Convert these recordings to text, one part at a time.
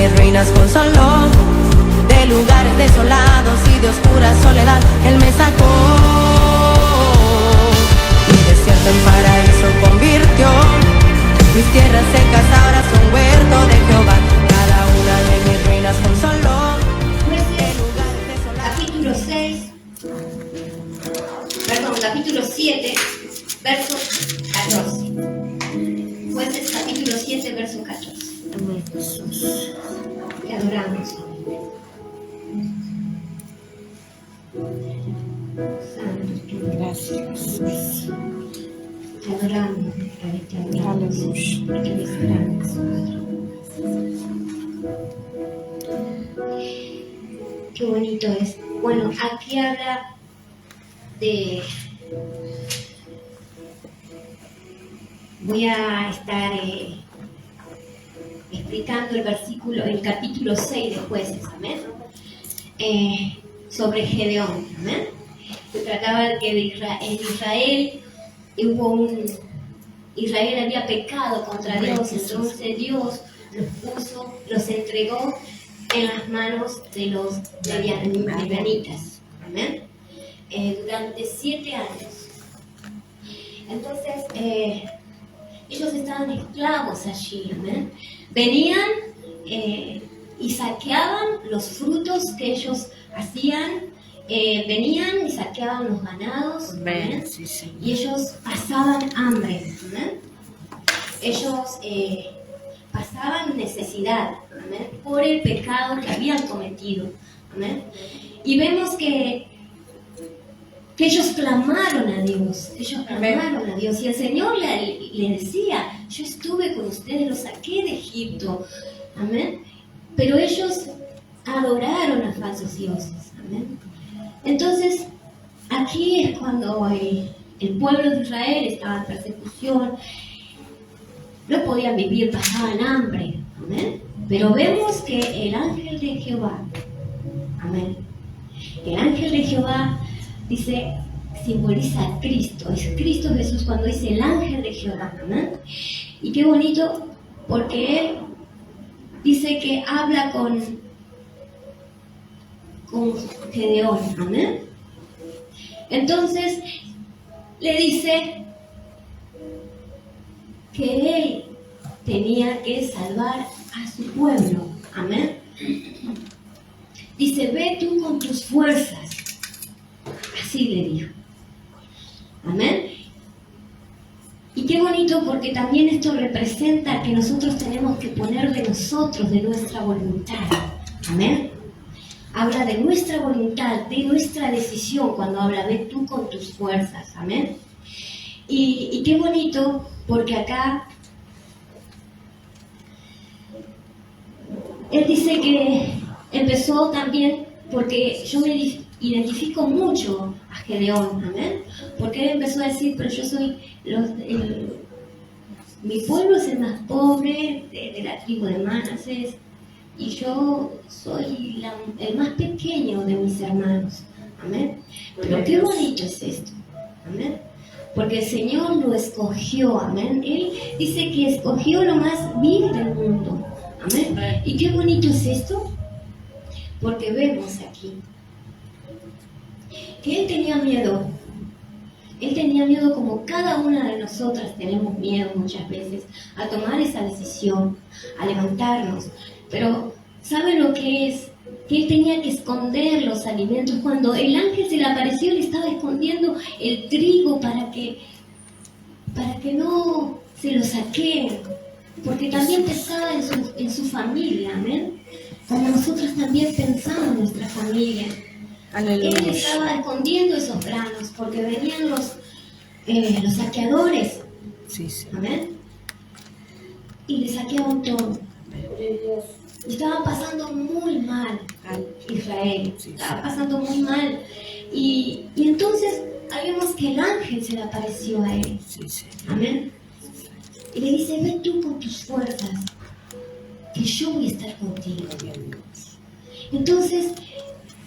mis ruinas consoló, de lugares desolados y de oscura soledad Él me sacó. Mi desierto en paraíso convirtió, mis tierras secas ahora son huerto de Jehová. Cada una de mis ruinas consoló, de lugares desolados. Capítulo 7, verso 14. Jueces capítulo 7, verso 14. Jesús, te adoramos. Santo, gracias. Te adoramos, te adoramos, porque eres grande, Qué bonito es. Bueno, aquí habla de... Voy a estar explicando el capítulo 6 de Jueces, amén, sobre Gedeón, amén. Se trataba de que en Israel había pecado contra Dios, entonces Dios los entregó en las manos de los medianitas, amén, durante 7 años. Entonces, ellos estaban esclavos allí, amén. Venían y saqueaban los frutos que ellos hacían, venían y saqueaban los ganados, amén. Sí. Y ellos pasaban hambre, amén. Ellos pasaban necesidad, amén, por el pecado que habían cometido, amén. Y vemos que ellos clamaron a Dios, y el Señor le decía, yo estuve con ustedes, los saqué de Egipto, amén, pero ellos adoraron a falsos dioses, amén. Entonces, aquí es cuando el pueblo de Israel estaba en persecución, no podían vivir, pasaban hambre, amén, pero vemos que el ángel de Jehová, amén, el ángel de Jehová dice, simboliza a Cristo, es Cristo Jesús cuando dice el ángel de Jehová, amén. Y qué bonito, porque él dice que habla con Gedeón, amén. Entonces le dice que él tenía que salvar a su pueblo, amén. Dice, ve tú con tus fuerzas. Así le dijo. Amén. Y qué bonito, porque también esto representa que nosotros tenemos que poner de nosotros, de nuestra voluntad. Amén. Habla de nuestra voluntad, de nuestra decisión cuando habla de tú con tus fuerzas. Amén. Y qué bonito, porque acá él dice que empezó también, porque yo me identifico mucho a Gedeón, amén, porque él empezó a decir, pero yo soy, mi pueblo es el más pobre de la tribu de Manases, y yo soy el más pequeño de mis hermanos, amén, pero qué bonito es esto, amén, porque el Señor lo escogió, amén, Él dice que escogió lo más vil del mundo, amén, y qué bonito es esto, porque vemos aquí que él tenía miedo como cada una de nosotras tenemos miedo muchas veces a tomar esa decisión, a levantarnos, pero ¿sabe lo que es? Que él tenía que esconder los alimentos. Cuando el ángel se le apareció, le estaba escondiendo el trigo para que no se lo saquen, porque también pensaba en su familia, amén, como nosotros también pensamos en nuestra familia. Aleluya. Él estaba escondiendo esos granos porque venían los saqueadores, sí. Amén, y le saqueaban todo. Y estaban pasando muy mal Israel, estaba pasando muy mal, y entonces vemos que el ángel se le apareció a él, amén, y le dice, ve tú con tus fuerzas, que yo voy a estar contigo. Entonces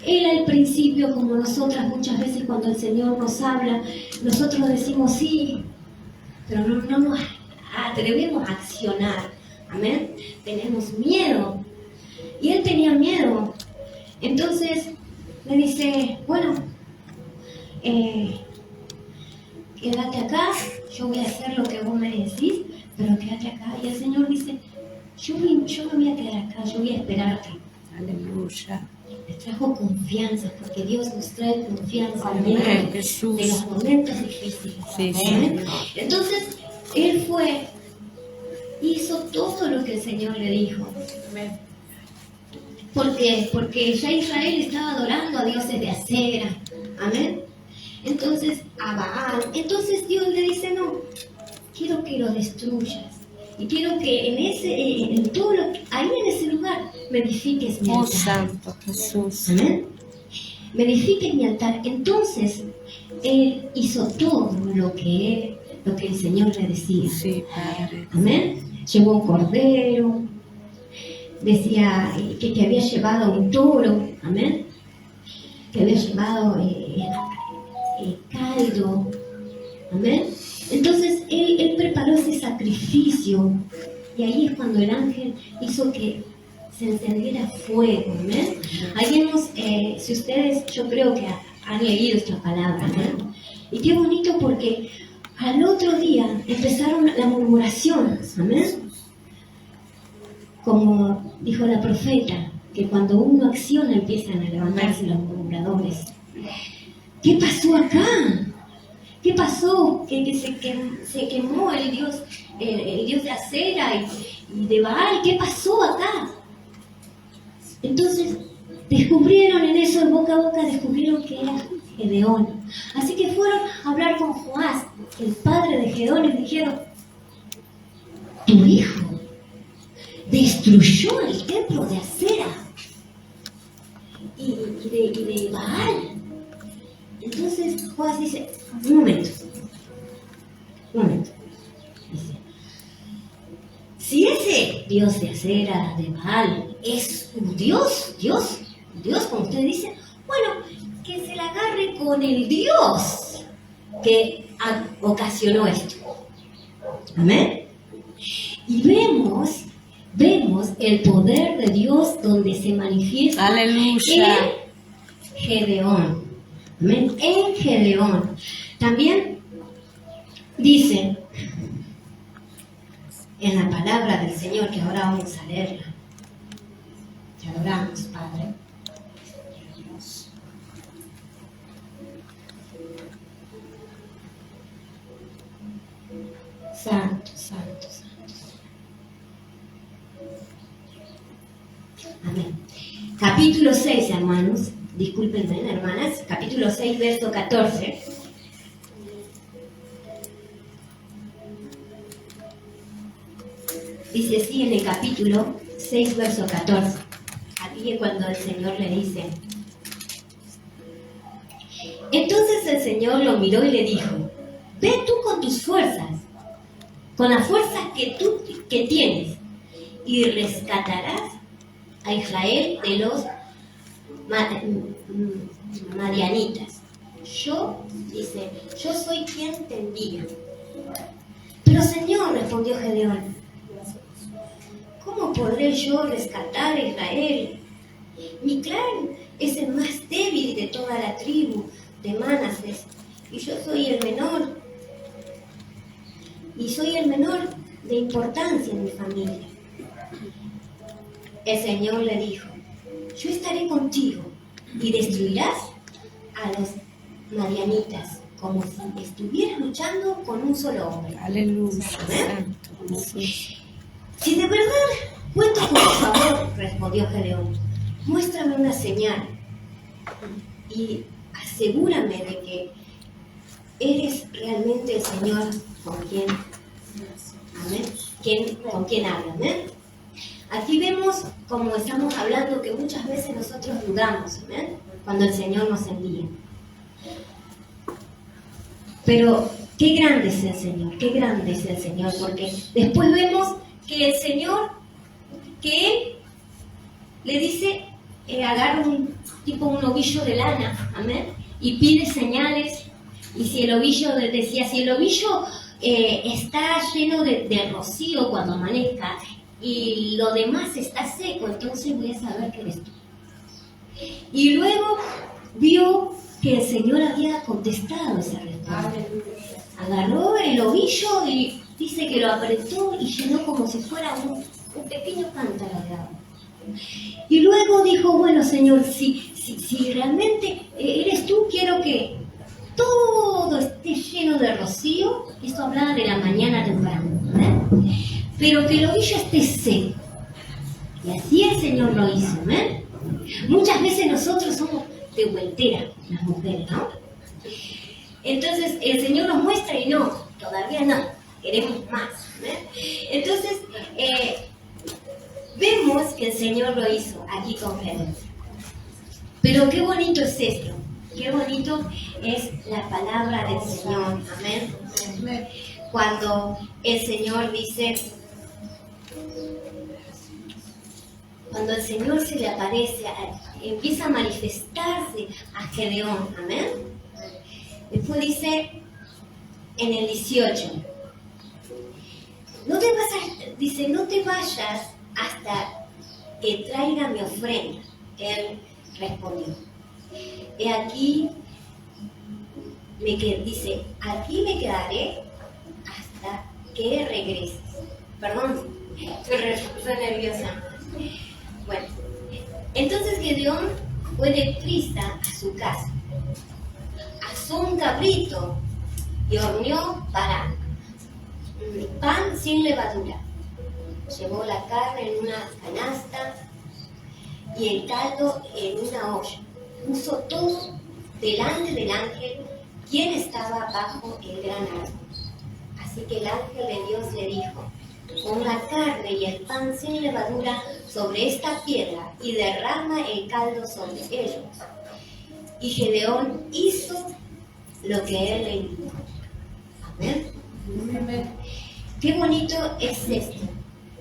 él al principio, como nosotras muchas veces cuando el Señor nos habla, nosotros decimos sí, pero no nos atrevemos a accionar, amén, tenemos miedo, Y él tenía miedo. Entonces le dice, bueno, quédate acá, yo voy a hacer lo que vos me decís, pero quédate acá. Y el Señor dice, yo no voy a quedar acá, yo voy a esperarte. Aleluya. Les trajo confianza, porque Dios nos trae confianza en Amén, medio Jesús. de los momentos difíciles. Sí, Amén. Señor. Entonces, él hizo todo lo que el Señor le dijo. ¿Por qué? Porque ya Israel estaba adorando a dioses de acera. Amén. Entonces, a Baal. Entonces Dios le dice, no, quiero que lo destruyas. Y quiero que en todo ahí en ese lugar me edifiques mi Oh, altar. Santo Jesús. Amén. Me edifiques mi altar. Entonces, él hizo todo lo que el Señor le decía. Sí, Padre. Amén. Llevó un cordero. Decía que había llevado un toro. Amén. Que había llevado caldo. Amén. Entonces él preparó ese sacrificio y ahí es cuando el ángel hizo que se encendiera fuego. Amén. Ahí vemos, si ustedes, yo creo que han leído esta palabra. Amén. Y qué bonito porque al otro día empezaron la murmuración. Amén. Como dijo la profeta, que cuando uno acciona empiezan a levantarse los murmuradores. ¿Qué pasó acá? ¿Qué pasó? Que se quemó el dios de acera y de Baal. ¿Qué pasó acá? Entonces descubrieron en eso, de boca a boca, descubrieron que era Gedeón. Así que fueron a hablar con Joás, el padre de Gedeón, y le dijeron, tu hijo destruyó el templo de acera y de Baal. Entonces Joás dice, un momento. Dice, si ese dios de acera, de Baal, es un Dios, como usted dice, bueno, que se la agarre con el Dios que ocasionó esto. Amén. Y vemos el poder de Dios donde se manifiesta Aleluya. en Gedeón. Amén. En Gedeón. También dice en la palabra del Señor, que ahora vamos a leerla. Te adoramos, Padre. Santo, santo, santo. Amén. Capítulo 6, hermanos. Discúlpenme, hermanas. Capítulo 6, verso 14. Dice así en el capítulo 6, verso 14. Aquí es cuando el Señor le dice. Entonces el Señor lo miró y le dijo, ve tú con tus fuerzas, con las fuerzas que tienes, y rescatarás a Israel de los madianitas. Yo soy quien te envía. Pero Señor, respondió Gedeón, ¿cómo podré yo rescatar a Israel? Mi clan es el más débil de toda la tribu de Manases, y yo soy el menor. Y soy el menor de importancia en mi familia. El Señor le dijo, yo estaré contigo y destruirás a los madianitas como si estuvieras luchando con un solo hombre. Aleluya. Santo Jesús. Si de verdad cuentas con tu favor, respondió Gedeón, muéstrame una señal y asegúrame de que eres realmente el Señor con quien habla. ¿Amén? Aquí vemos, como estamos hablando, que muchas veces nosotros dudamos, ¿amén? Cuando el Señor nos envía. Pero qué grande es el Señor, porque después vemos que el Señor, que Él le dice, agarra un ovillo de lana, amén, y pide señales, y si el ovillo, decía, si el ovillo está lleno de rocío cuando amanezca, y lo demás está seco, entonces voy a saber que eres tú. Y luego vio que el Señor había contestado esa respuesta. Agarró el ovillo y dice que lo apretó y llenó como si fuera un pequeño cántaro de agua. Y luego dijo, bueno, Señor, si realmente eres tú, quiero que todo esté lleno de rocío. Esto hablaba de la mañana temprano, ¿eh? Pero que el ovillo esté seco. Y así el Señor lo hizo, ¿eh? Muchas veces nosotros somos de vueltera, las mujeres, ¿no? Entonces el Señor nos muestra y no, todavía no, queremos más, ¿eh? Entonces vemos que el Señor lo hizo aquí con Gedeón. Pero qué bonito es esto, qué bonito es la palabra del Señor, amén. Cuando el Señor dice, cuando el Señor se le aparece, empieza a manifestarse a Gedeón, amén. Después dice en el 18, no te vayas hasta que traiga mi ofrenda. Él respondió, he aquí dice, aquí me quedaré hasta que regreses. Perdón, estoy nerviosa. Bueno, entonces Gedeón fue deprisa a su casa, asó un cabrito y horneó pan sin levadura. Llevó la carne en una canasta y el caldo en una olla. Puso todo delante del ángel, quien estaba bajo el gran árbol. Así que el ángel de Dios le dijo, pon la carne y el pan sin levadura sobre esta piedra y derrama el caldo sobre ellos. Y Gedeón hizo lo que él le indicó. Amén. Qué bonito es esto,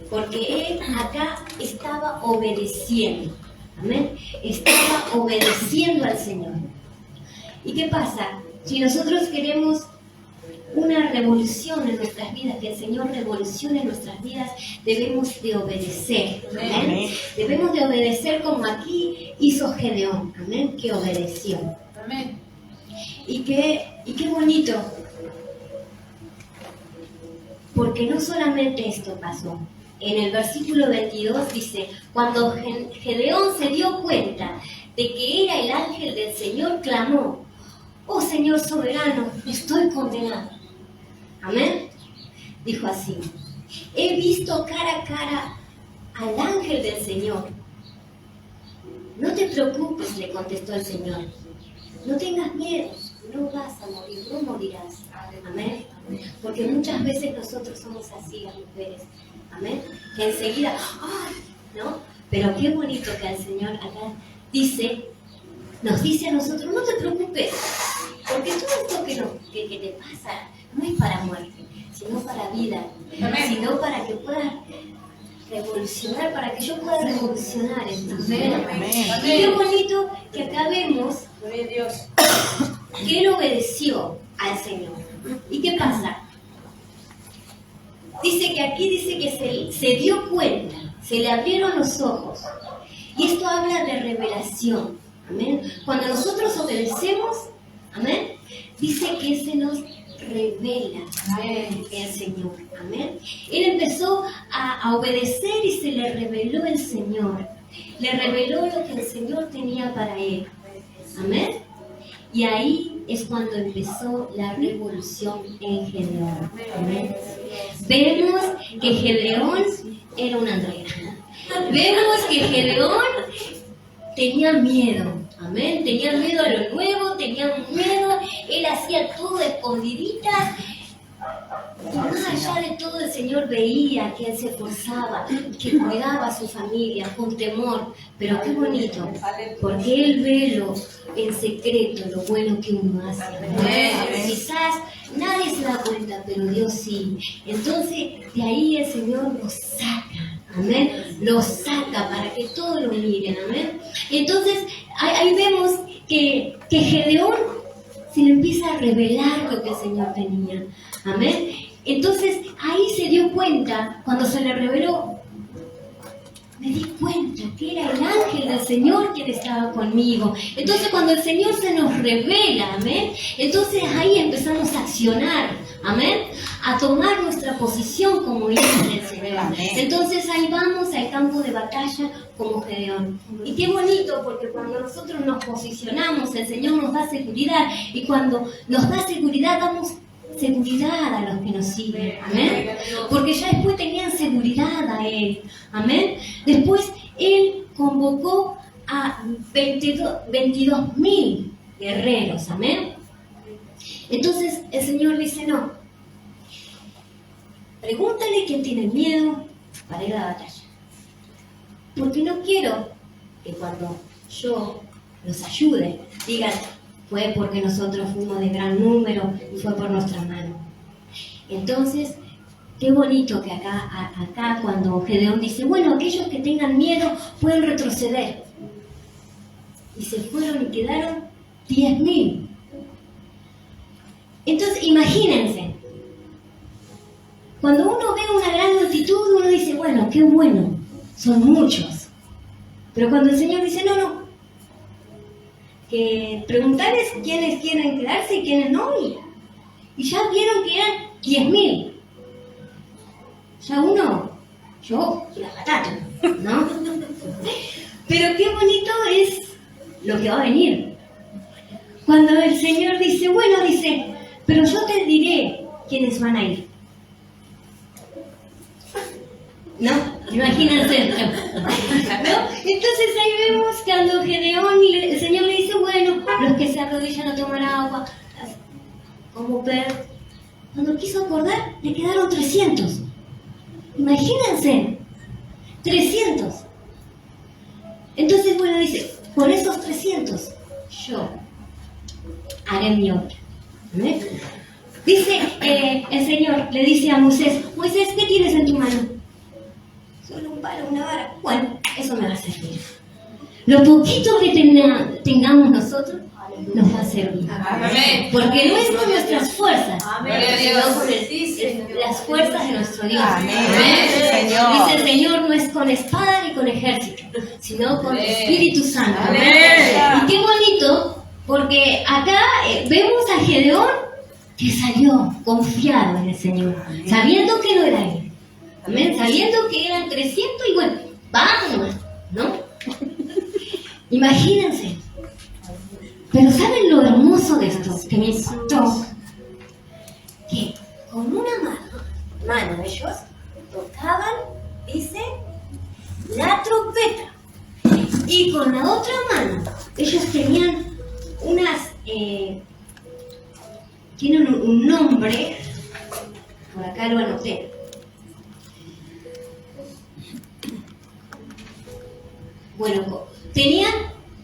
porque él acá estaba obedeciendo. Amén. Estaba obedeciendo al Señor. ¿Y qué pasa? Si nosotros queremos una revolución en nuestras vidas, que el Señor revolucione nuestras vidas, debemos de obedecer. ¿Amén? Debemos de obedecer como aquí hizo Gedeón. Amén. Que obedeció. Amén. Y qué bonito. Porque no solamente esto pasó. En el versículo 22 dice, cuando Gedeón se dio cuenta de que era el ángel del Señor, clamó, oh Señor soberano, estoy condenado. Amén. Dijo así, he visto cara a cara al ángel del Señor. No te preocupes, le contestó el Señor. No tengas miedo, no vas a morir, no morirás. Amén. Porque muchas veces nosotros somos así, las mujeres. Amén. Que enseguida, ¡ay! ¿No? Pero qué bonito que el Señor acá nos dice a nosotros, no te preocupes, porque todo esto que te pasa no es para muerte, sino para vida, sino para que puedas revolucionar, para que yo pueda revolucionar esto. Amén. Y qué bonito que acá vemos que él obedeció al Señor. ¿Y qué pasa? Dice que aquí dice que se dio cuenta, se le abrieron los ojos. Y esto habla de revelación. Amén. Cuando nosotros obedecemos, amén, dice que se nos revela el Señor. Amén. Él empezó a obedecer y se le reveló el Señor. Le reveló lo que el Señor tenía para él. Amén. Y ahí es cuando empezó la revolución en Gedeón. Amén. Vemos que Gedeón era una Andrea. Vemos que Gedeón tenía miedo. Amén. Tenía miedo a lo nuevo, tenía miedo. Él hacía todo escondiditas. Y más allá de todo, el Señor veía que él se esforzaba, que cuidaba a su familia con temor. Pero qué bonito, porque él ve en secreto lo bueno que uno hace. Quizás nadie se da cuenta, pero Dios sí. Entonces, de ahí el Señor lo saca. Amén. Lo saca para que todos lo miren. Amén. Entonces, ahí vemos que Gedeón se le empieza a revelar lo que el Señor tenía. Amén. Entonces ahí se dio cuenta, cuando se le reveló, me di cuenta que era el ángel del Señor quien estaba conmigo. Entonces cuando el Señor se nos revela, amén, entonces ahí empezamos a accionar, amén, a tomar nuestra posición como hijos del Señor. Entonces ahí vamos al campo de batalla como Gedeón. Y qué bonito, porque cuando nosotros nos posicionamos, el Señor nos da seguridad, y cuando nos da seguridad, damos seguridad a los que nos siguen, amén, porque ya después tenían seguridad a Él, amén. Después Él convocó a 22.000 guerreros, amén. Entonces el Señor dice, no, pregúntale quién tiene miedo para ir a la batalla, porque no quiero que cuando yo los ayude digan, fue porque nosotros fuimos de gran número y fue por nuestra mano. Entonces, qué bonito que acá cuando Gedeón dice, bueno, aquellos que tengan miedo pueden retroceder. Y se fueron y quedaron 10.000. Entonces, imagínense, cuando uno ve una gran multitud, uno dice, bueno, qué bueno, son muchos. Pero cuando el Señor dice, no, que preguntarles quiénes quieren quedarse y quiénes no, y ya vieron que eran 10.000. Ya uno, yo, la patata, ¿no? Pero qué bonito es lo que va a venir. Cuando el Señor dice, bueno, dice, pero yo te diré quiénes van a ir. ¿No? Imagínense. ¿No? Entonces ahí vemos cuando Gedeón, el Señor le dice, bueno, los que se arrodillan a tomar agua, como ver. Cuando quiso acordar, le quedaron 300. Imagínense, 300. Entonces, bueno, dice, por esos 300, yo haré mi obra. ¿Ves? Dice el Señor, le dice a Moisés, Moisés, ¿qué tienes en tu mano? Solo un palo, una vara. Bueno, eso me va a servir. Lo poquito que tengamos nosotros nos va a servir. Amén. Porque no es con nuestras fuerzas, sino con las fuerzas de nuestro Dios. Amén. Señor. Dice el Señor, no es con espada ni con ejército, sino con el Espíritu Santo. Amén. Y qué bonito, porque acá vemos a Gedeón que salió confiado en el Señor, sabiendo que no era él. Amén, sabiendo que eran 300 y bueno, vamos, ¿no? Imagínense. Pero ¿saben lo hermoso de esto? Que me impactó. Que con una mano ellos tocaban, dice, la trompeta. Y con la otra mano ellos tenían tienen un nombre, por acá lo anoté. Bueno, tenían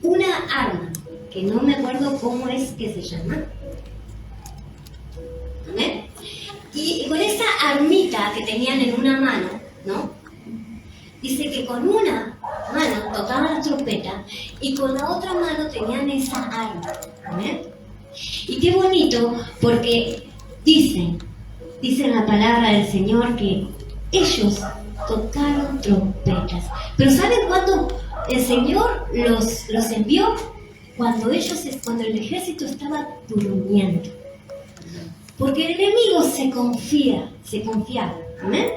una arma, que no me acuerdo cómo es que se llama. ¿Amén? Y con esa armita que tenían en una mano, ¿no? Dice que con una mano tocaban la trompeta y con la otra mano tenían esa arma. ¿Amén? Y qué bonito, porque dicen la palabra del Señor que ellos tocaron trompetas. Pero ¿saben cuándo el Señor los envió? Cuando el ejército estaba durmiendo. Porque el enemigo se confiaba. ¿Amén?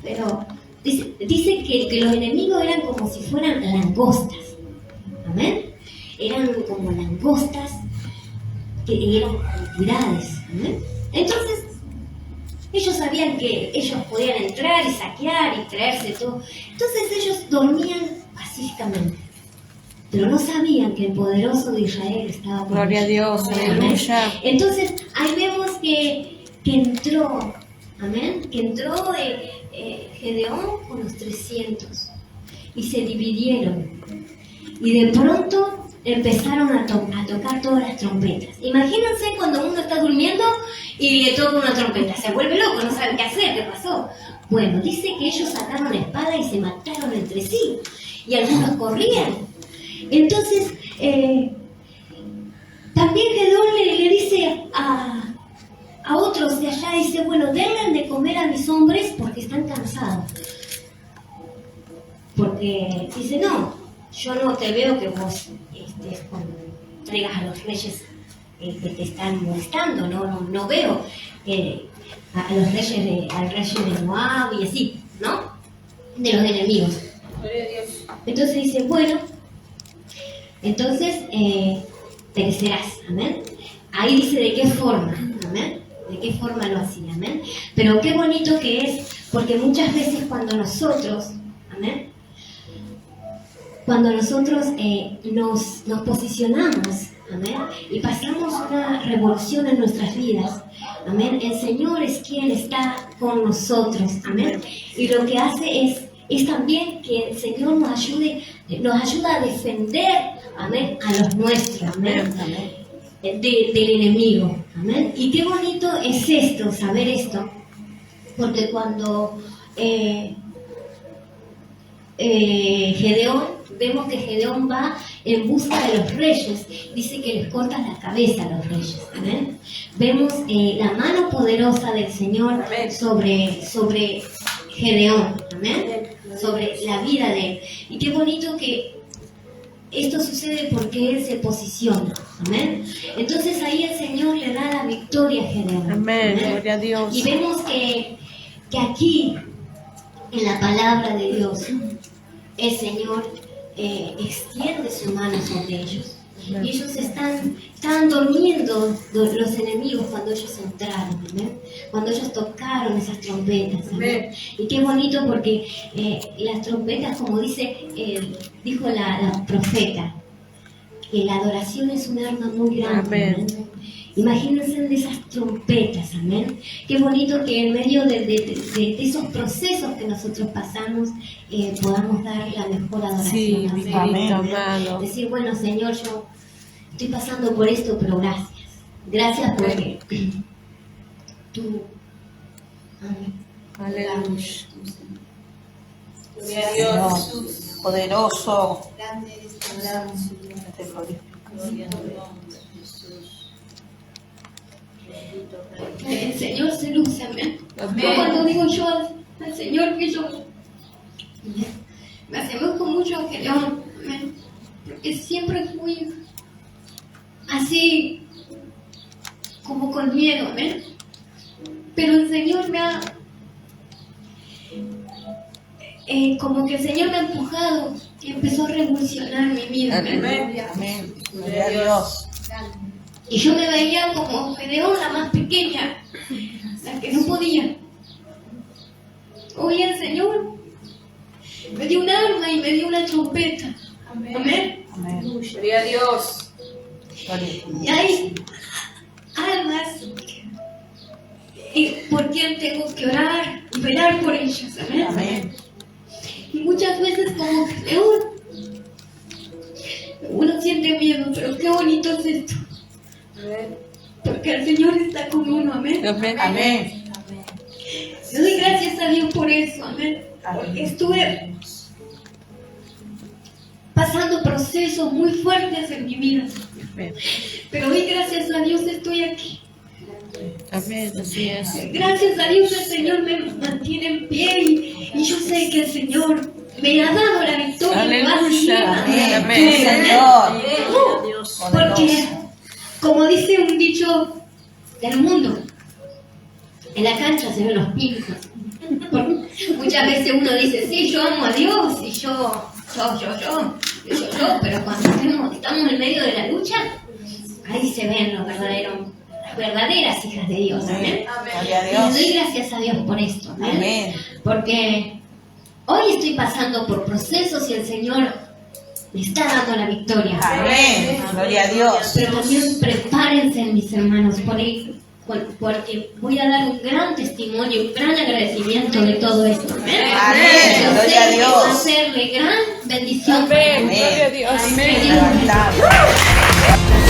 Pero dice que los enemigos eran como si fueran langostas. ¿Amén? Eran como langostas que eran cantidades. ¿Amén? Entonces, ellos sabían que ellos podían entrar y saquear y traerse todo. Entonces ellos dormían pacíficamente. Pero no sabían que el poderoso de Israel estaba con Gloria a ellos. Dios, aleluya. Entonces, ahí vemos que entró, amén, que entró Gedeón con los 300 y se dividieron. Y de pronto empezaron a tocar todas las trompetas. Imagínense cuando uno está durmiendo y le toca una trompeta. Se vuelve loco, no sabe qué hacer, qué pasó. Bueno, dice que ellos sacaron la espada y se mataron entre sí. Y algunos corrían. Entonces, también Gedeón le dice a otros de allá, dice, bueno, denle de comer a mis hombres porque están cansados. porque dice, no, yo no te veo que vos traigas a los reyes que te están molestando, no veo a los reyes al rey de Moab y así, ¿no? De los enemigos. Entonces dice, bueno, entonces perecerás, amén. Ahí dice de qué forma, amén, de qué forma lo hacía, amén. Pero qué bonito que es, porque muchas veces cuando nosotros, amén, cuando nosotros nos posicionamos, amén, y pasamos una revolución en nuestras vidas, amén, el Señor es quien está con nosotros, amén, y lo que hace es también que el Señor nos ayuda a defender, amén, a los nuestros, amén, del enemigo, amén. Y qué bonito es esto, saber esto, porque cuando vemos que Gedeón va en busca de los reyes, dice que les corta la cabeza a los reyes, amén. Vemos la mano poderosa del Señor sobre Gedeón, amén, sobre la vida de él. Y qué bonito que esto sucede porque él se posiciona, amén. Entonces ahí el Señor le da la victoria a Gedeón, Amén, gloria a Dios. y vemos que aquí en la palabra de Dios el Señor extiende su mano sobre ellos. Y ellos estaban durmiendo los enemigos cuando ellos entraron, ¿amén? Cuando ellos tocaron esas trompetas, ¿amén? Y qué bonito porque las trompetas, como dijo la profeta, que la adoración es un arma muy grande, ¿amén? Imagínense de esas trompetas, amén. Qué bonito que en medio de esos procesos que nosotros pasamos podamos dar la mejor adoración. Sí, amén. amado. Decir, bueno, Señor, yo estoy pasando por esto, pero gracias. Gracias porque tú... Amén. Aleluya. Gloria a Dios, poderoso. Te glorifico. El Señor se luce, amén. Amén. Yo cuando digo yo al Señor que yo me asemejo mucho a Gedeón, amén, porque siempre fui así como con miedo, amén, pero el Señor me ha como que el Señor me ha empujado y empezó a revolucionar mi vida, amén. Amén. Gloria a Dios. Y yo me veía como Gedeón, la más pequeña, la que no podía. Hoy el Señor me dio un arma y me dio una trompeta. Amén. Amén. Gloria a Dios. Y hay almas por quien tengo que orar y velar por ellas. Amén. Amén. Y muchas veces como Gedeón, uno siente miedo, pero qué bonito es esto. Porque el Señor está con uno, amén. Amén. Le doy gracias a Dios por eso, amén. Porque estuve pasando procesos muy fuertes en mi vida. Pero hoy gracias a Dios estoy aquí. Amén, así es. Gracias a Dios el Señor me mantiene en pie y yo sé que el Señor me ha dado la victoria. Me va a seguir dando la Amén. victoria, Señor. Porque, como dice un dicho del mundo, en la cancha se ven los pintos. Porque muchas veces uno dice, sí, yo amo a Dios, y yo, pero cuando estamos en medio de la lucha, ahí se ven las verdaderas hijas de Dios. Amén. Gloria a Y Dios. doy gracias a Dios por esto. Amén. Amén. Porque hoy estoy pasando por procesos y el Señor me está dando la victoria. Amén. Gloria a Dios. Pero también prepárense, mis hermanos, porque voy a dar un gran testimonio, un gran agradecimiento de todo esto. Amén. Amén. Yo sé Gloria a que va a Dios. ser de gran bendición. Amén, gloria a Dios. Que Dios Levantamos.